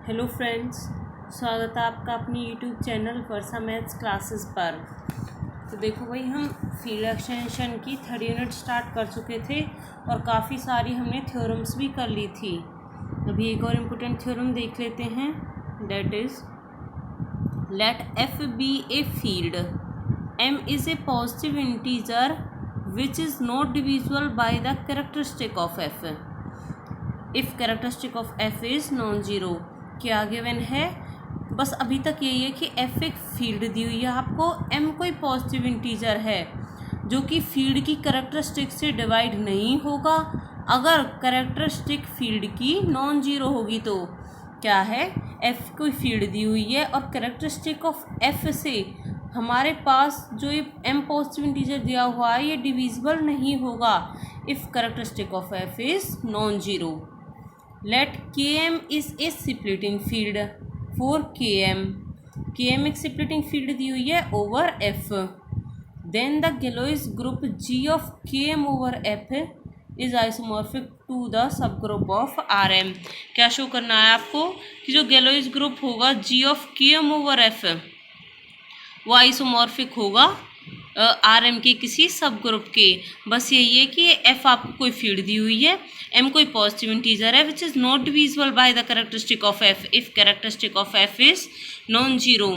Hello friends, स्वागत है आपका अपनी यूट्यूब चैनल वर्षा मैथ्स क्लासेस पर। तो देखो भाई, हम फील्ड एक्सटेंशन की 3rd यूनिट स्टार्ट कर चुके थे और काफ़ी सारी हमने थ्योरम्स भी कर ली थी। अभी एक और इम्पोर्टेंट थ्योरम देख लेते हैं, that is let F be a field M is a positive integer which is not divisible by the characteristic of F if characteristic of F is non zero. क्या गिवन है? बस अभी तक यही है कि एफ एक फील्ड दी हुई है आपको, एम कोई पॉजिटिव इंटीजर है जो कि फील्ड की कैरेक्टरिस्टिक से डिवाइड नहीं होगा अगर कैरेक्टरिस्टिक फील्ड की नॉन ज़ीरो होगी। तो क्या है? एफ कोई फील्ड दी हुई है और कैरेक्टरिस्टिक ऑफ एफ से हमारे पास जो ये एम पॉजिटिव इंटीजर दिया हुआ है ये डिविजिबल नहीं होगा if characteristic of F is non zero. Let K M is a splitting field for K M एक स्प्लिटिंग फील्ड दी हुई है over F. Then the Galois group G of K M over F is isomorphic to the subgroup of R M. क्या show करना है आपको कि जो गैलोइस ग्रुप होगा G of K M over F वो आइसोमॉर्फिक होगा R M के किसी सब ग्रुप के। बस यही है कि एफ आपको कोई फील्ड दी हुई है, एम कोई पॉजिटिव इंटीजर है which is not divisible by the characteristic of F if characteristic of F is non zero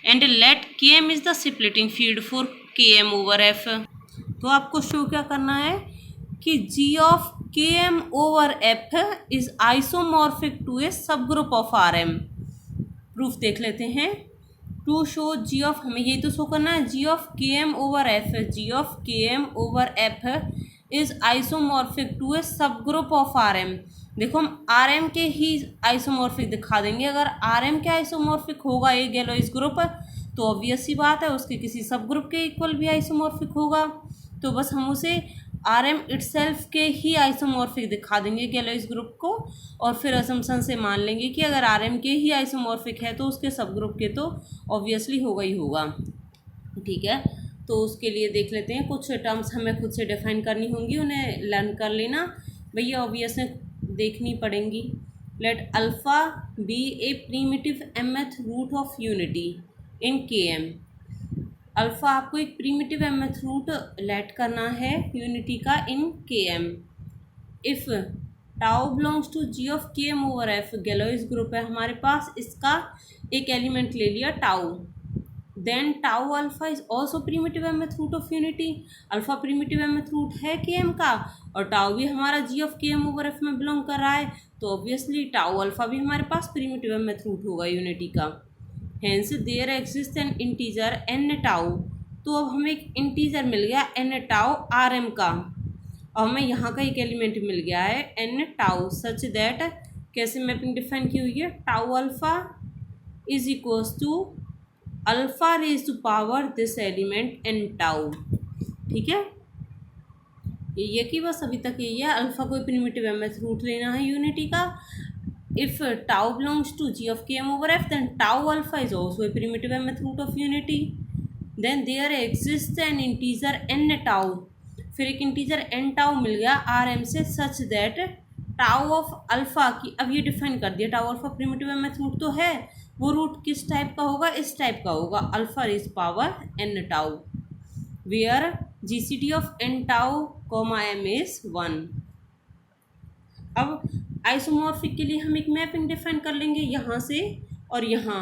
and let K M is the splitting field for K M over F. तो आपको show क्या करना है कि G of K M over F is isomorphic to a subgroup of R M. Proof देख लेते हैं। To show ji of, हमें यही तो शो करना है, G of K M over F, G of K M over F is isomorphic to a subgroup of R M. देखो, हम आर एम के ही आइसोमॉर्फिक दिखा देंगे। अगर आर एम के आइसोमॉर्फिक होगा ये गैलोइस ग्रुप तो ऑब्वियस सी बात है उसके किसी सब ग्रुप के इक्वल भी आइसोमॉर्फिक होगा। तो बस हम उसे आर एम इटसेल्फ के ही आइसोमॉर्फिक दिखा देंगे गैलोइस ग्रुप को, और फिर असम्पशन से मान लेंगे कि अगर आर एम के ही आइसोमॉर्फिक है तो उसके सब ग्रुप के तो ऑब्वियसली होगा ही होगा। ठीक है, तो उसके लिए देख लेते हैं, कुछ टर्म्स हमें खुद से डिफाइन करनी होंगी, उन्हें लर्न कर लेना भैया, ऑब्वियस देखनी पड़ेंगी। Let alpha be a primitive mth root of unity in K M. Alpha आपको एक प्रीमिटिव एमथ रूट लेट करना है यूनिटी का in K M. If tau belongs to G of K M over F, Galois group है हमारे पास, इसका एक एलिमेंट ले लिया tau, then tau alpha is also primitive mth root of unity. Alpha primitive mth root है K M का और टाउ भी हमारा G of K M over F में बिलोंग कर रहा है, तो ऑब्वियसली टाउ अल्फ़ा भी हमारे पास प्रीमिटिव एमथ रूट होगा यूनिटी का। Hence there exist an integer N tau. तो अब हमें एक इंटीजर मिल गया एन टाउ आर एम का, और हमें यहाँ का एक एलिमेंट मिल गया है एन टाउ सच दैट, कैसे मैपिंग डिफाइन की हुई है, tau alpha is equals to alpha raise to power this element N tau. ठीक है, ये कि बस अभी तक यही है, अल्फ़ा कोई प्रिमिटिव एमथ रूट लेना है यूनिटी का। If tau belongs to g of k m over f, then tau alpha is also a primitive mth root of unity. Then there exists an integer n tau. फिर एक integer n tau मिल गया R M से such that tau of alpha की, अब ये define कर दिया, tau alpha primitive mth root तो है, वो रूट किस टाइप का होगा, इस टाइप का होगा, alpha raise power n tau, where G C T of n tau comma m is 1। अब आइसोमॉर्फिक के लिए हम एक मैपिंग डिफाइन कर लेंगे यहाँ से और यहाँ,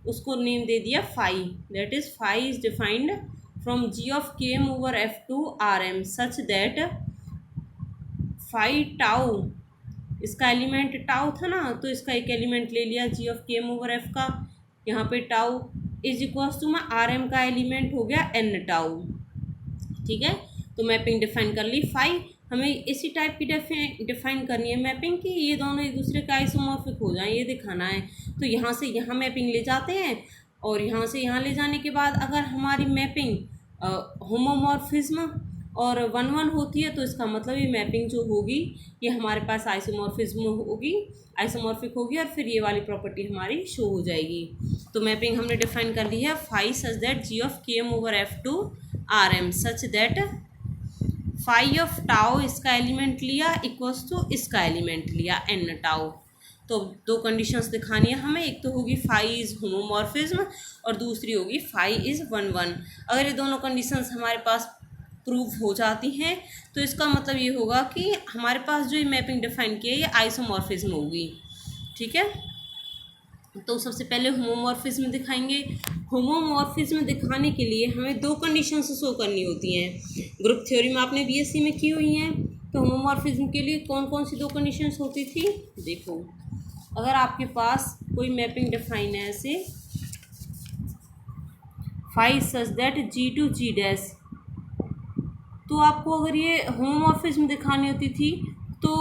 उसको नेम दे दिया phi, that is phi is defined from G of K M over F to R M such that phi tau, इसका एलिमेंट टाउ था ना, तो इसका एक एलिमेंट ले लिया G of K M over F का, यहाँ पे टाउ इज इक्वल्स टू में आर एम का एलिमेंट हो गया एन टाउ। ठीक है, तो मैपिंग डिफाइन कर ली फाई। हमें इसी टाइप की डिफाइन करनी है मैपिंग कि ये दोनों एक दूसरे का आइसोमॉर्फिक हो जाएं, ये दिखाना है। तो यहाँ से यहाँ मैपिंग ले जाते हैं और यहाँ से यहाँ ले जाने के बाद अगर हमारी मैपिंग होमोमॉर्फिज्म और 1-1 होती है तो इसका मतलब ये मैपिंग जो होगी ये हमारे पास आइसोमॉर्फिज्म होगी, आइसोमॉर्फिक होगी, और फिर ये वाली प्रॉपर्टी हमारी शो हो जाएगी। तो मैपिंग हमने डिफाइन कर ली है phi such that G of K M over F to R M such that phi of tau इसका एलिमेंट लिया इक्वल्स टू इसका एलिमेंट लिया एन टाउ। तो दो कंडीशंस दिखानी है हमें, एक तो होगी फाई इज़ होमोमॉर्फिज्म और दूसरी होगी फाई इज़ 1 1। अगर ये दोनों कंडीशंस हमारे पास प्रूव हो जाती हैं तो इसका मतलब ये होगा कि हमारे पास जो ये मैपिंग डिफाइन की है ये आइसोमॉर्फिज्म होगी। ठीक है, तो सबसे पहले होमोमॉर्फिज्म दिखाएंगे। होमोमॉर्फिज्म दिखाने के लिए हमें दो कंडीशंस शो करनी होती हैं। ग्रुप थ्योरी में आपने बीएससी में की हुई हैं, तो होमोमॉर्फिज्म के लिए कौन कौन सी दो कंडीशंस होती थी देखो। अगर आपके पास कोई मैपिंग डिफाइन है ऐसे phi such that G to G dash, तो आपको अगर ये होमोमॉर्फिज्म दिखानी होती थी तो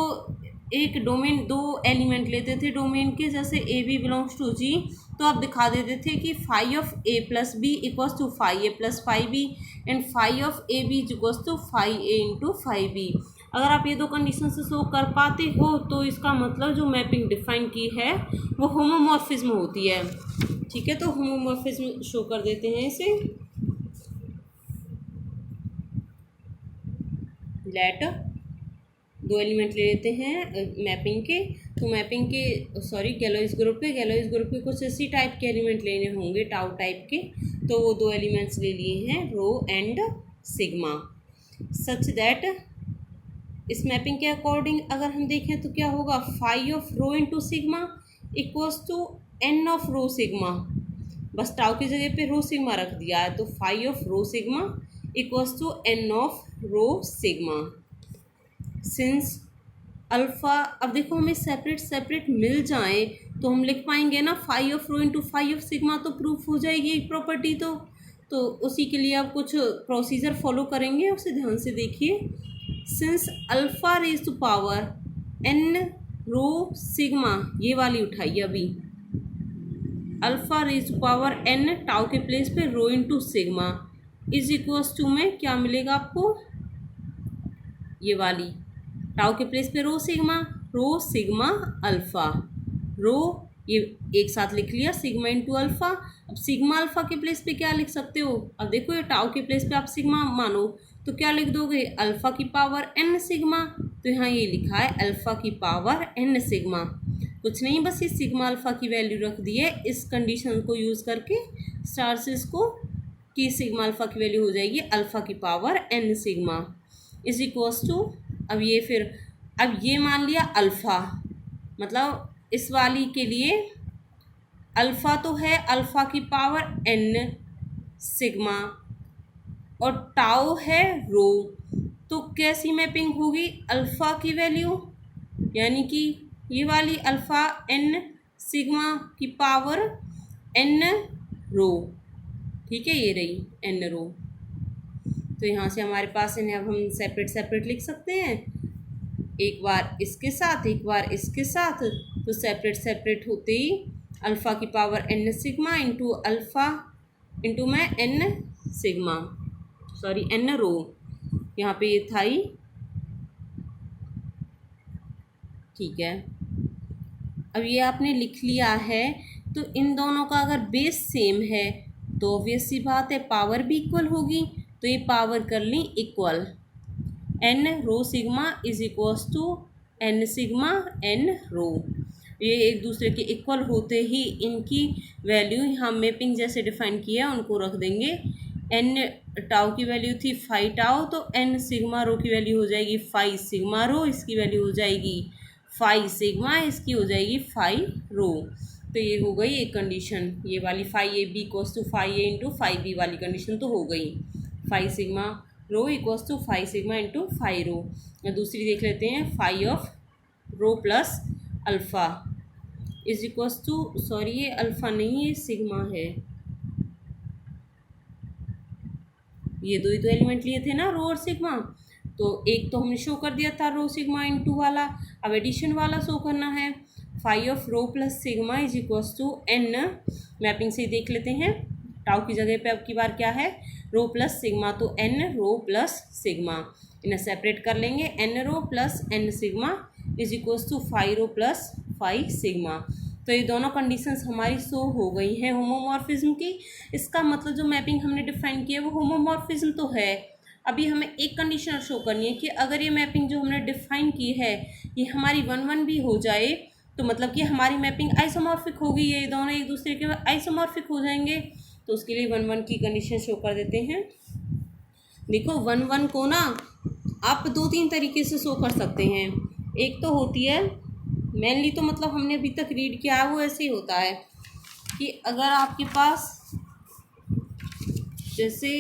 एक डोमेन, दो एलिमेंट लेते थे डोमेन के, जैसे A B belongs to G, तो आप दिखा देते थे कि phi of A plus B equals to phi A plus phi B and phi of A B equals to phi A into phi B. अगर आप ये दो कंडीशन से शो कर पाते हो तो इसका मतलब जो मैपिंग डिफाइन की है वो होमोमॉर्फिज्म होती है। ठीक है, तो होमोमॉर्फिज्म शो कर देते हैं इसे। लेट दो एलिमेंट ले लेते हैं मैपिंग के, तो मैपिंग के गैलोइस ग्रुप के कुछ इसी टाइप के एलिमेंट लेने होंगे, टाउ टाइप के, तो वो दो एलिमेंट्स ले लिए हैं rho and sigma. Such that इस मैपिंग के अकॉर्डिंग अगर हम देखें तो क्या होगा, phi of rho into sigma equals to N of rho sigma, बस टाउ की जगह पे रो सिग्मा रख दिया है, तो phi of rho sigma equals to N of rho sigma. Since alpha, अब देखो हमें सेपरेट सेपरेट मिल जाए तो हम लिख पाएंगे ना, phi of rho into phi of sigma, तो प्रूफ हो जाएगी एक प्रॉपर्टी। तो उसी के लिए आप कुछ प्रोसीजर फॉलो करेंगे, उसे ध्यान से देखिए। Since alpha raise to power n rho sigma, ये वाली उठाइए अभी, alpha raise to power n tau के प्लेस पे rho into sigma is equals to में क्या मिलेगा आपको, ये वाली टाउ के प्लेस पे रो सिग्मा अल्फ़ा, रो ये एक साथ लिख लिया सिग्मा इंटू अल्फ़ा। अब सिग्मा अल्फ़ा के प्लेस पे क्या लिख सकते हो, अब देखो ये टाउ के प्लेस पे आप सिग्मा मानो तो क्या लिख दोगे, अल्फ़ा की पावर एन सिग्मा, तो यहाँ ये लिखा है अल्फ़ा की पावर एन सिग्मा, कुछ नहीं बस ये सिग्मा अल्फ़ा की वैल्यू रख दी है इस कंडीशन को यूज़ करके स्टार से इसको, कि सिग्मा अल्फ़ा की वैल्यू हो जाएगी अल्फ़ा की power N sigma is equals to, अब ये फिर अब ये मान लिया अल्फ़ा, मतलब इस वाली के लिए अल्फ़ा तो है अल्फ़ा की पावर एन सिग्मा और टाउ है रो, तो कैसी मैपिंग होगी, अल्फ़ा की वैल्यू यानी कि ये वाली अल्फ़ा एन सिग्मा की पावर एन रो, ठीक है, ये रही एन रो। तो यहाँ से हमारे पास इन्हें अब हम सेपरेट सेपरेट लिख सकते हैं, एक बार इसके साथ एक बार इसके साथ, तो सेपरेट सेपरेट होते ही अल्फ़ा की power N sigma into alpha into में N sigma, sorry N rho, यहाँ पे ये था ही, ठीक है। अब ये आपने लिख लिया है, तो इन दोनों का अगर बेस सेम है तो ऑब्वियस सी बात है पावर भी इक्वल होगी, तो ये पावर कर ली equal, n rho sigma is equals to n sigma n rho, ये एक दूसरे के इक्वल होते ही इनकी वैल्यू यहाँ मैपिंग जैसे डिफाइन किया है उनको रख देंगे। एन टाउ की वैल्यू थी फाई टाउ, तो एन सिग्मा रो की वैल्यू हो जाएगी फाई सिग्मा रो, इसकी वैल्यू हो जाएगी फाई सिग्मा, इसकी हो जाएगी फाई रो। तो ये हो गई एक कंडीशन, ये वाली phi A B equals to phi A into phi B वाली कंडीशन तो हो गई, phi sigma rho equals to phi sigma into phi rho. दूसरी देख लेते हैं, phi of rho plus alpha is equals to, sorry ये अल्फ़ा नहीं ये सिग्मा है, ये दो ही तो एलिमेंट लिए थे ना रो और सिग्मा, तो एक तो हमने शो कर दिया था रो सिग्मा इंटू वाला, अब एडिशन वाला शो करना है, phi of rho plus sigma is equals to N, mapping से ही देख लेते हैं, टाउ की जगह पे अब की बार क्या है रो प्लस सिग्मा, तो एन रो प्लस सिग्मा, इन्हें सेपरेट कर लेंगे, N rho plus N sigma is equals to phi rho plus phi sigma. तो ये दोनों कंडीशंस हमारी शो हो गई हैं होमोमॉर्फिज्म की, इसका मतलब जो मैपिंग हमने डिफाइन की है वो होमोमॉर्फिज्म तो है। अभी हमें एक कंडीशन शो करनी है कि अगर ये मैपिंग जो हमने डिफाइन की है ये हमारी 1 1 भी हो जाए तो मतलब कि हमारी मैपिंग आइसोमॉर्फिक होगी, ये दोनों एक दूसरे के आइसोमॉर्फिक हो जाएंगे। तो उसके लिए 1 1 की कंडीशन शो कर देते हैं। देखो 1 1 को ना आप 2-3 तरीके से शो कर सकते हैं। एक तो होती है मेनली, तो मतलब हमने अभी तक रीड किया है वो ऐसे ही होता है कि अगर आपके पास जैसे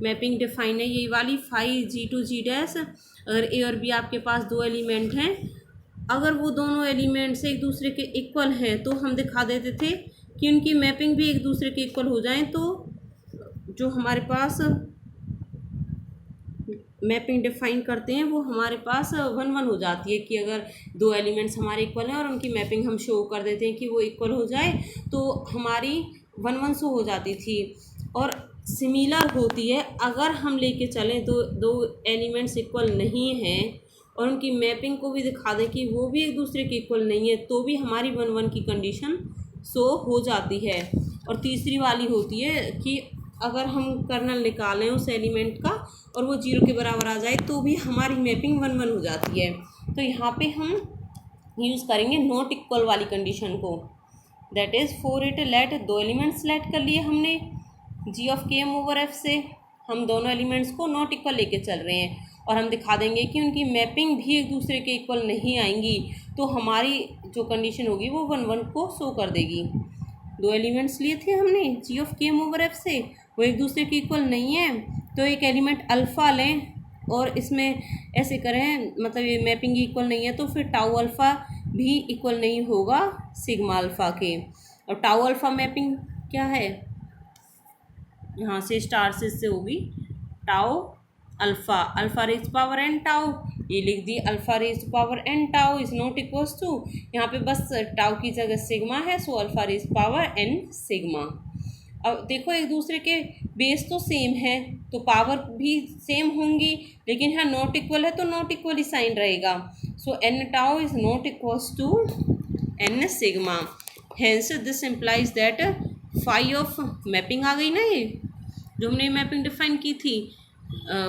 मैपिंग डिफाइन है ये वाली 5G to G डैश, अगर ए और बी आपके पास 2 एलिमेंट हैं, अगर वो दोनों एलिमेंट्स एक दूसरे के इक्वल हैं तो हम दिखा देते थे कि उनकी मैपिंग भी एक दूसरे के इक्वल हो जाएं। तो जो हमारे पास मैपिंग डिफाइन करते हैं वो हमारे पास 1 1 हो जाती है कि अगर 2 एलिमेंट्स हमारे इक्वल हैं और उनकी मैपिंग हम शो कर देते हैं कि वो इक्वल हो जाए तो हमारी 1 1 शो हो जाती थी। और सिमिलर होती है अगर हम लेके चलें दो एलिमेंट्स इक्वल नहीं हैं और उनकी मैपिंग को भी दिखा दें कि वो भी एक दूसरे के इक्वल नहीं है, तो भी हमारी 1 1 की कंडीशन शो हो जाती है। और तीसरी वाली होती है कि अगर हम कर्नल निकालें उस एलिमेंट का और वो 0 के बराबर आ जाए तो भी हमारी मैपिंग 1 1 हो जाती है। तो यहाँ पे हम यूज़ करेंगे नॉट इक्वल वाली कंडीशन को, that is for it let 2 elements select कर लिए हमने G of KM over F से, हम दोनों एलिमेंट्स को नॉट इक्वल लेके चल रहे हैं और हम दिखा देंगे कि उनकी मैपिंग भी एक दूसरे के इक्वल नहीं आएंगी, तो हमारी जो कंडीशन होगी वो 1 1 को शो कर देगी। 2 एलिमेंट्स लिए थे हमने G of KM over F से, वो एक दूसरे के इक्वल नहीं है, तो एक एलिमेंट अल्फ़ा लें और इसमें ऐसे करें, मतलब ये मैपिंग इक्वल नहीं है तो फिर टाउ अल्फ़ा भी इक्वल नहीं होगा सिग्मा अल्फ़ा के। और टाउ अल्फ़ा मैपिंग क्या है, यहाँ से स्टार से इससे होगी tau alpha, alpha raise power n tau, ये लिख दी alpha raise power n tau is not equals to, यहाँ पे बस टाउ की जगह सिग्मा है, so alpha raise power N sigma. अब देखो एक दूसरे के बेस तो सेम है तो पावर भी सेम होंगी, लेकिन यहाँ नॉट इक्वल है तो नॉट इक्वल ही साइन रहेगा, so n tau is not equals to n sigma. Hence this implies that phi of mapping आ गई ना, ये जो हमने मैपिंग डिफाइन की थी,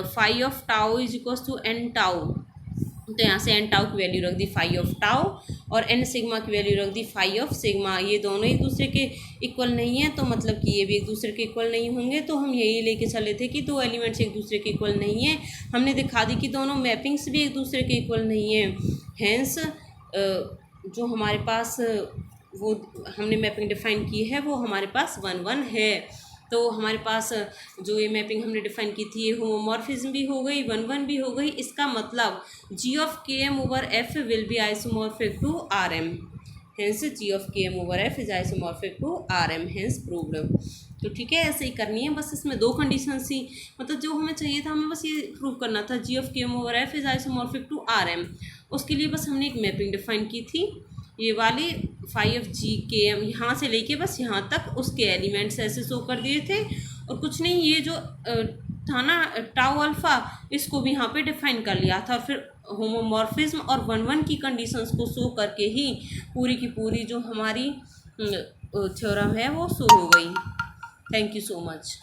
phi of tau is equals to n tau, तो यहाँ से एन टाउ की वैल्यू रख दी फाई ऑफ टाउ और एन सिग्मा की वैल्यू रख दी फाई ऑफ सिग्मा। ये दोनों एक दूसरे के इक्वल नहीं है तो मतलब कि ये भी एक दूसरे के इक्वल नहीं होंगे, तो हम यही लेके चले थे कि 2 एलिमेंट्स एक दूसरे के इक्वल नहीं है। हमने दिखा दी कि दोनों मैपिंग्स भी एक दूसरे के इक्वल नहीं है, हैंस जो हमारे पास वो हमने मैपिंग डिफाइन की है वो हमारे पास 1 1 है। तो हमारे पास जो ये मैपिंग हमने डिफाइन की थी ये होमोमॉर्फिज्म भी हो गई, 1 1 भी हो गई। इसका मतलब G of KM over F will be isomorphic to RM, hence G of KM over F is isomorphic to RM, hence proved. तो ठीक है, ऐसे ही करनी है, बस इसमें 2 कंडीशन थी, मतलब जो हमें चाहिए था हमें बस ये प्रूव करना था G of KM over F is isomorphic to RM। उसके लिए बस हमने एक मैपिंग डिफाइन की थी, ये वाली 5G यहाँ से लेके बस यहाँ तक उसके एलिमेंट्स ऐसे शो कर दिए थे और कुछ नहीं। ये जो था ना टाउ अल्फ़ा, इसको भी यहाँ पे डिफाइन कर लिया था और फिर होमोमॉर्फिज्म और 1 1 की कंडीशंस को शो करके ही पूरी की पूरी जो हमारी थ्योरम है वो शो हो गई। Thank you so much.